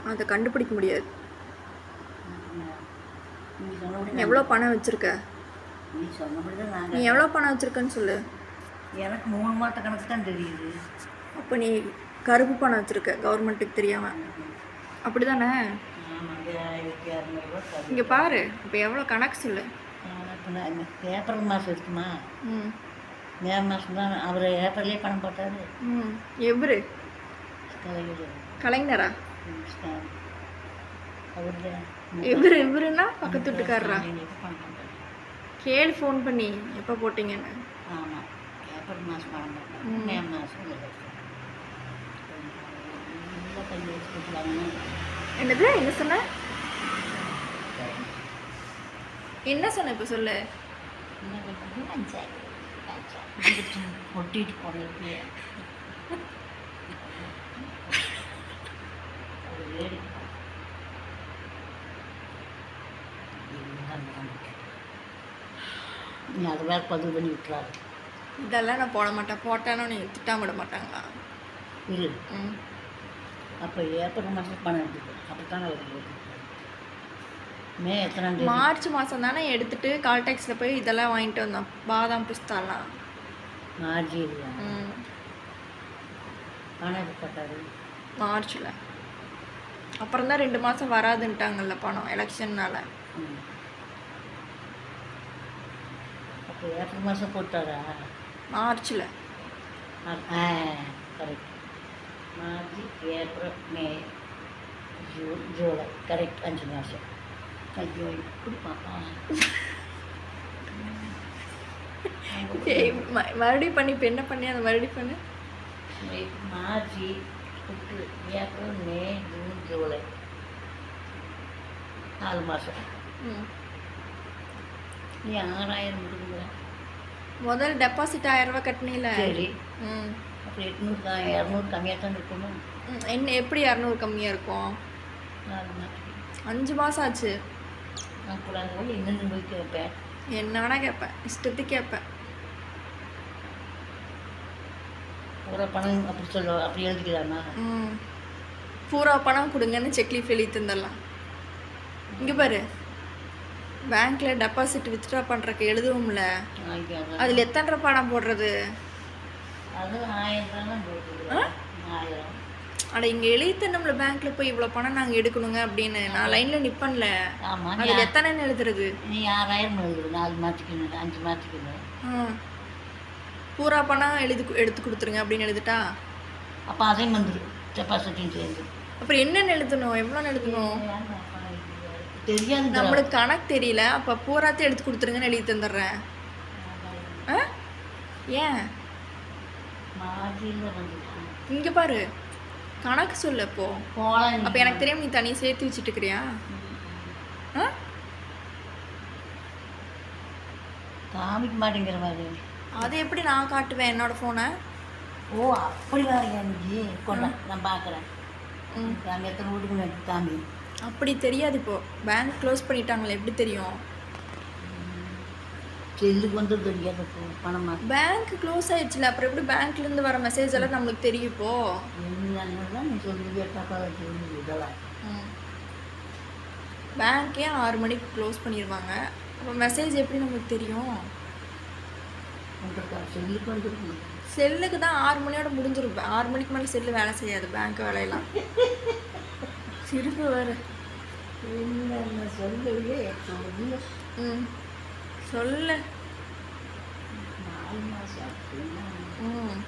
அதை கண்டுபிடிக்க முடியாது. நீ சொன்னபடி எவ்வளோ பணம் வச்சுருக்க? நீ சொன்னபடி தான் நீ நாங்கள். எவ்வளோ பணம் வச்சுருக்கன்னு சொல்லு. எனக்கு 3 மாத கணக்கு தான் தெரியுது. அப்போ நீ கருப்பு பணம் வச்சுருக்க கவர்மெண்ட்டுக்கு தெரியாமல், அப்படி தானே? ஆமாம், 1600 ரூபா. இங்கே பாரு, இப்போ எவ்வளோ கணக்கு சொல்லு. இப்போ நான் ஏப்ரல் மாதம் இருக்குமா? ம் மே மாதம் தான் அவர் ஏப்ரல்லே பணம் போட்டார். ம் எவரு? கலைஞரா? இவருன்னா பக்கத்து வீட்டுக்காரரா? கேளு ஃபோன் பண்ணி எப்போ போட்டிங்கன்னு. ஆமாம், ஏப்ரல் மாதம் பணம் போட்டாங்க. மே மாதம் நல்லா கையை வச்சு கொடுக்கலாங்க. என்னது? என்ன சொன்ன? என்ன சொன்ன இப்போ சொல்லு. ஒட்டிட்டு போடுறது நீ அதை வேறு பதிவு பண்ணி விட்டுறாரு. இதெல்லாம் நான் போட மாட்டேன். போட்டேன்னா நீ திட்டாம விட மாட்டாங்களா? இரு. ம் அப்போ ஏப்ரல் மாதம் பணம் எடுத்துது. அப்படித்தான் அவர் மே எத்தனை மார்ச் மாதம் தானே எடுத்துட்டு கால் டேக்ஸில் போய் இதெல்லாம் வாங்கிட்டு வந்தோம். பாதாம் பிஸ்தாலாம். மார்ச் இல்லையா? ம் பணம் போட்டாரு மார்ச்சில். அப்புறம் தான் 2 மாதம் வராதுன்ட்டாங்கல்ல பணம் எலெக்ஷன்னால. அப்போ ஏப்ரல் மாதம் போட்டாரா? மார்ச்சில். கரெக்ட். மார்ச், ஏப்ரல், மே, ஜூன், ஜூலை. கரெக்ட், 5 மாதம். ஐயோ இப்படி பாப்பா. மறுபடியும் பண்ணி இப்போ என்ன பண்ணி அதை மறுபடியும் பண்ணு. மார்ச், ஏப்ரல், மே, ஜூன், ஜூலை 4 மாதம். நீ 6000 கொடுக்குற. முதல் டெபாசிட் 1000 ரூபா கட்டினீல. சரி. ம் அப்போ 800 தான், 200 கம்மியாக தான் இருக்கணும். என்ன எப்படி 200 கம்மியாக இருக்கும்? 4 மாதத்துக்கு 5 மாதம் ஆச்சு. நான் கூட போய் என்னென்னு போய் கேட்பேன். என்ன வேணால் கேட்பேன், இஷ்டத்துக்கு கேட்பேன். பூரா பணம் அப்படி சொல்லுவோம், அப்படி எழுதிக்கலாமா? ம் பூரா பணம் கொடுங்கன்னு செக்லீஃப் எழுதி தந்துடலாம். இங்கே பாரு, பேங்க்கில் டெபாசிட் வித்ட்ரா பண்ணுறக்கு எழுதுவோம்ல, அதில் எத்தனை ரூபா பணம் போடுறது? அது 1000 தான் போடுறது. 1000. அட இங்கே எழுதி தந்தோம்ல பேங்க்கில் போய் இவ்வளோ பணம் நாங்கள் எடுக்கணுங்க அப்படின்னு. நான் லைனில் நிற்பேன்ல. ஆமாம், அதில் எத்தனைன்னு எழுதுறது? நீ 6000 எழுதுது. 4 மாதத்துக்கு 5 மாதத்துக்கு. பூரா பணம் எடுத்து கொடுத்துருங்க அப்படின்னு எழுதிட்டா அப்போ அதையும் வந்துடும், டெபாசிட்டையும் சேர்ந்து. அப்புறம் என்னென்னு எழுதணும்? எவ்வளோன்னு எழுதணும்? தெரியாது, நம்மளுக்கு கணக்கு தெரியல. அப்போ பூராத்தையும் எடுத்து கொடுத்துருங்கன்னு எழுதி தந்துடுறேன். ஏன் இங்கே பாரு, கணக்கு சொல்லு. இப்போ அப்போ எனக்கு தெரியும், நீ தனியாக சேர்த்து வச்சுட்டு இருக்கிறியா? காமிக்க மாட்டேங்கிற மாதிரி. அதை எப்படி நான் காட்டுவேன் என்னோட ஃபோனை? ஓ அப்படி வரையா? நீ கொண்டா, நான் பார்க்குறேன். அங்கே எத்தனை வீட்டுக்கு எனக்கு காமி. அப்படி தெரியாது. இப்போது பேங்க் க்ளோஸ் பண்ணிட்டாங்களே, எப்படி தெரியும்? செல்லுக்கு வந்து தெரியாது பணமா. பேங்க் க்ளோஸ் ஆயிடுச்சுல, அப்புறம் எப்படி பேங்க்லேருந்து வர மெசேஜ் எல்லாம் நம்மளுக்கு தெரியும்? இப்போ என்னதான் நீ சொல்லி இதெல்லாம் பேங்க்கே 6 மணிக்கு க்ளோஸ் பண்ணிடுவாங்க. அப்போ மெசேஜ் எப்படி நம்மளுக்கு தெரியும்? செல்லுக்கு வந்துருக்கு. செல்லுக்கு தான் 6 மணியோட முடிஞ்சிருப்பேன். 6 மணிக்கு மேலே செல்லு வேலை செய்யாது, பேங்க் வேலையெல்லாம். சிரிப்பு வேறு. என்ன சொல்லவே சொல்லு. சொல்லு. 4 மாதம். ம்